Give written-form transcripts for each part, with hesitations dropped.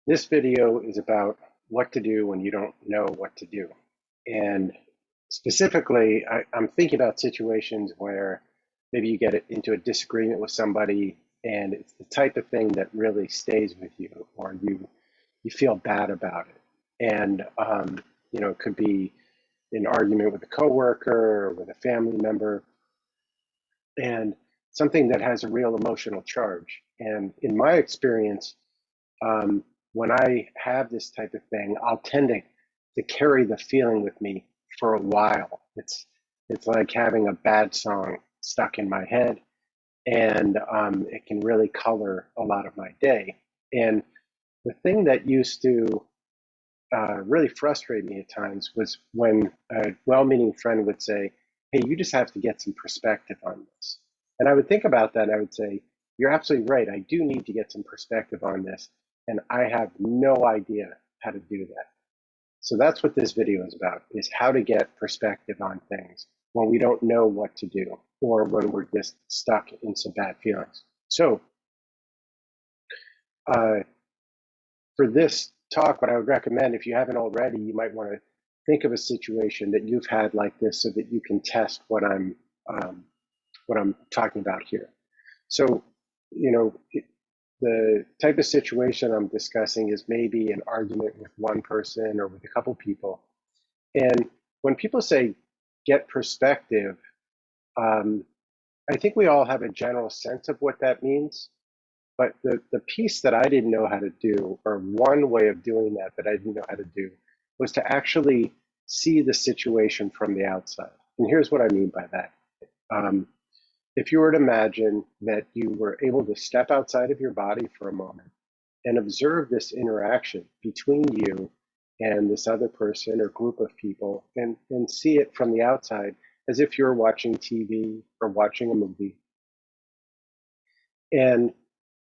This video is about what to do when you don't know what to do. And specifically, I'm thinking about situations where maybe you get into a disagreement with somebody and it's the type of thing that really stays with you, or you feel bad about it. And it could be an argument with a coworker or with a family member, and something that has a real emotional charge. And in my experience, um, when I have this type of thing, I'll tend to carry the feeling with me for a while. It's like having a bad song stuck in my head, and it can really color a lot of my day. And the thing that used to really frustrate me at times was when a well-meaning friend would say, "Hey, you just have to get some perspective on this." And I would think about that and I would say, "You're absolutely right. I do need to get some perspective on this. And I have no idea how to do that." So that's what this video is about, is how to get perspective on things when we don't know what to do or when we're just stuck in some bad feelings. So uh, for this talk, what I would recommend, if you haven't already, you might want to think of a situation that you've had like this so that you can test um, what I'm talking about here. So, the type of situation I'm discussing is maybe an argument with one person or with a couple people. And when people say get perspective, um, I think we all have a general sense of what that means. But the piece that I didn't know how to do, or one way of doing that that I didn't know how to do, was to actually see the situation from the outside. And here's what I mean by that. Um, if you were to imagine that you were able to step outside of your body for a moment and observe this interaction between you and this other person or group of people, and see it from the outside as if you're watching TV or watching a movie, and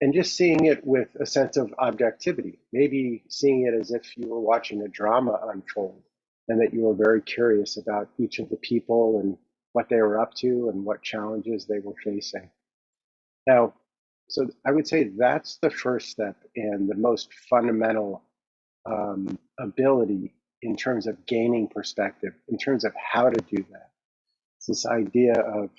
and just seeing it with a sense of objectivity, maybe seeing it as if you were watching a drama unfold and that you were very curious about each of the people and what they were up to and what challenges they were facing. Now, so I would say that's the first step and the most fundamental ability in terms of gaining perspective, in terms of how to do that. It's this idea of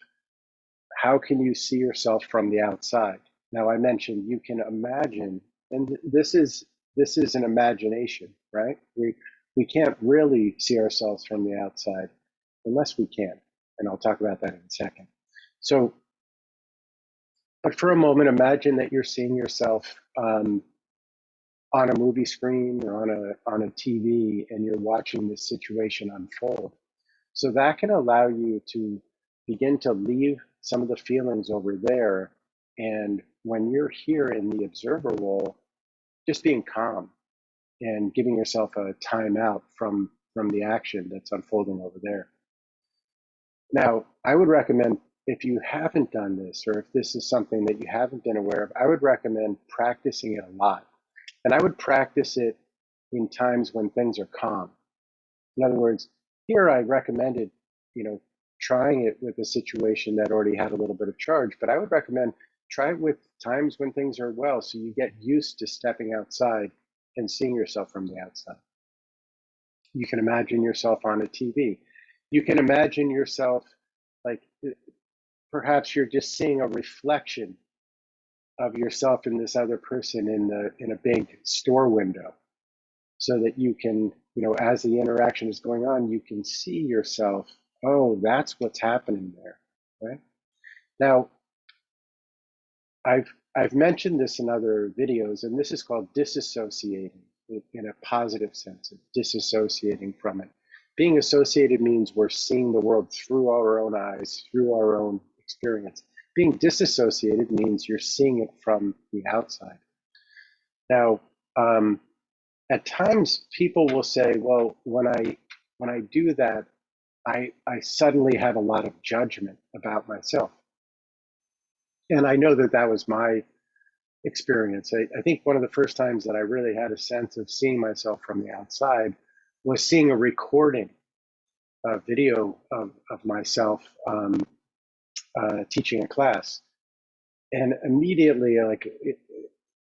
how can you see yourself from the outside? Now, I mentioned you can imagine, and this is an imagination, right? We can't really see ourselves from the outside unless we can, and I'll talk about that in a second. So, but for a moment, imagine that you're seeing yourself on a movie screen or on a TV, and you're watching this situation unfold. So that can allow you to begin to leave some of the feelings over there. And when you're here in the observer role, just being calm and giving yourself a timeout from the action that's unfolding over there. Now, I would recommend, if you haven't done this, or if this is something that you haven't been aware of, I would recommend practicing it a lot. And I would practice it in times when things are calm. In other words, here I recommended, trying it with a situation that already had a little bit of charge, but I would recommend try it with times when things are well, so you get used to stepping outside and seeing yourself from the outside. You can imagine yourself on a TV. You can imagine yourself like perhaps you're just seeing a reflection of yourself and this other person in a big store window, so that you can, as the interaction is going on, you can see yourself. Oh, that's what's happening there, right? Now, I've mentioned this in other videos, and this is called disassociating in a positive sense of disassociating from it. Being associated means we're seeing the world through our own eyes, through our own experience. Being disassociated means you're seeing it from the outside. Now, at times people will say, well, when I do that, I suddenly have a lot of judgment about myself. And I know that that was my experience. I think one of the first times that I really had a sense of seeing myself from the outside was seeing a recording, a video of myself teaching a class. And immediately, like,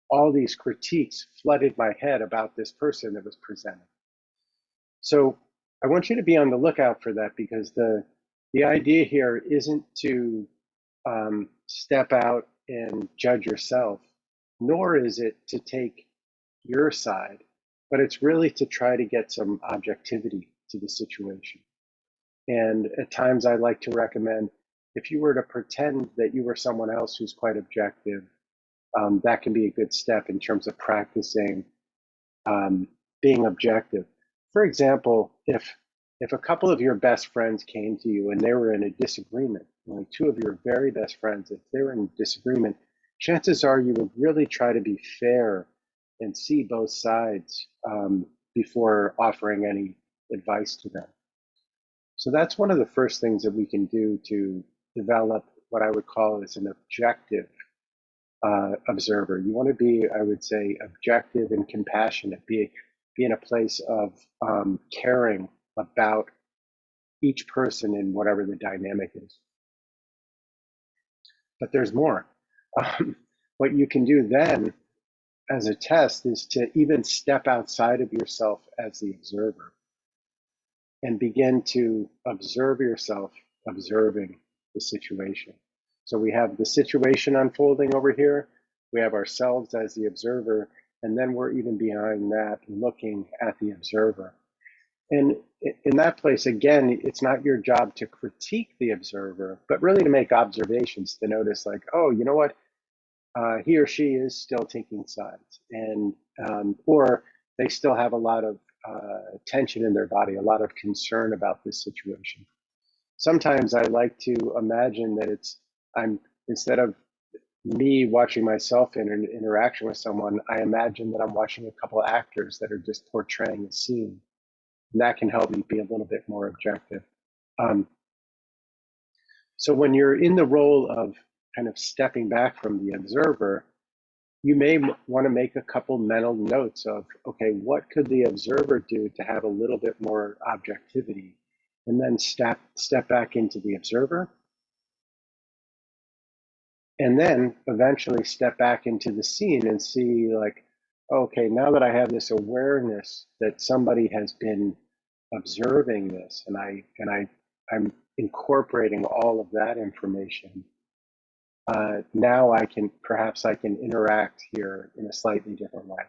all these critiques flooded my head about this person that was presenting. So I want you to be on the lookout for that, because the idea here isn't to step out and judge yourself, nor is it to take your side, but it's really to try to get some objectivity to the situation. And at times I like to recommend, if you were to pretend that you were someone else who's quite objective, that can be a good step in terms of practicing being objective. For example, if a couple of your best friends came to you and they were in a disagreement, like two of your very best friends, if they were in disagreement, chances are you would really try to be fair and see both sides before offering any advice to them. So that's one of the first things that we can do to develop what I would call as an objective observer. You want to be, I would say, objective and compassionate, be in a place of caring about each person in whatever the dynamic is. But there's more. What you can do then as a test is to even step outside of yourself as the observer and begin to observe yourself observing the situation. So we have the situation unfolding over here, we have ourselves as the observer, and then we're even behind that looking at the observer. And in that place, again, it's not your job to critique the observer, but really to make observations, to notice like, oh, you know what? He or she is still taking sides, and or they still have a lot of tension in their body, a lot of concern about this situation. Sometimes I like to imagine that I'm, instead of me watching myself in an interaction with someone, I imagine that I'm watching a couple of actors that are just portraying a scene. And that can help me be a little bit more objective. So when you're in the role of kind of stepping back from the observer, you may want to make a couple mental notes of, okay, what could the observer do to have a little bit more objectivity? And then step back into the observer. And then eventually step back into the scene and see like, okay, now that I have this awareness that somebody has been observing this, and I'm incorporating all of that information, now perhaps I can interact here in a slightly different way.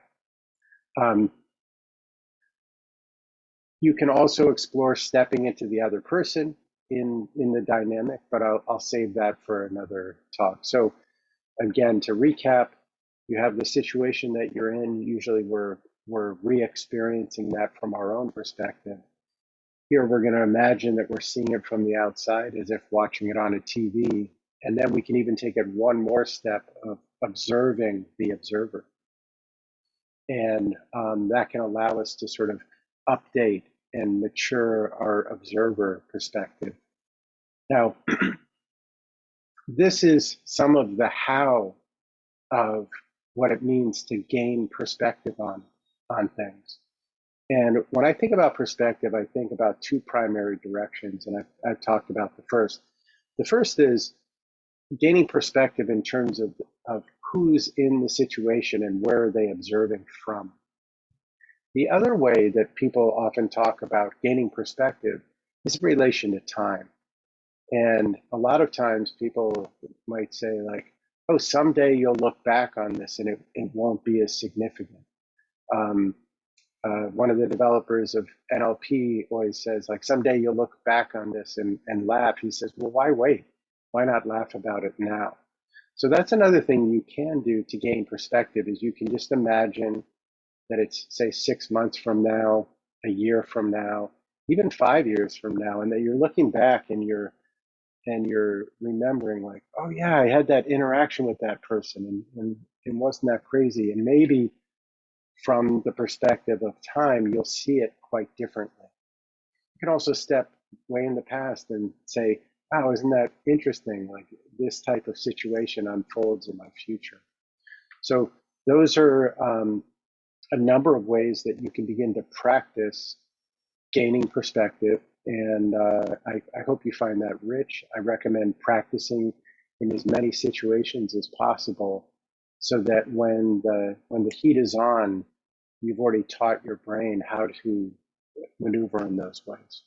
You can also explore stepping into the other person in the dynamic, but I'll save that for another talk. So again, to recap, you have the situation that you're in. Usually we're re-experiencing that from our own perspective. Here we're going to imagine that we're seeing it from the outside as if watching it on a TV. And then we can even take it one more step of observing the observer. And that can allow us to sort of update and mature our observer perspective. Now, this is some of the how of what it means to gain perspective on things. And when I think about perspective, I think about two primary directions, and I've talked about the first. The first is gaining perspective in terms of who's in the situation and where are they observing from. The other way that people often talk about gaining perspective is in relation to time. And a lot of times people might say like, oh, someday you'll look back on this and it won't be as significant. One of the developers of NLP always says like, someday you'll look back on this and laugh. He says, well, why wait? Why not laugh about it now? So that's another thing you can do to gain perspective, is you can just imagine that it's, say, 6 months from now, a year from now, even 5 years from now, and that you're looking back and you're remembering like, oh yeah, I had that interaction with that person, and wasn't that crazy? And maybe from the perspective of time, you'll see it quite differently. You can also step way in the past and say, wow, isn't that interesting? Like this type of situation unfolds in my future. So those are a number of ways that you can begin to practice gaining perspective. And I hope you find that rich. I recommend practicing in as many situations as possible so that when the heat is on, you've already taught your brain how to maneuver in those ways.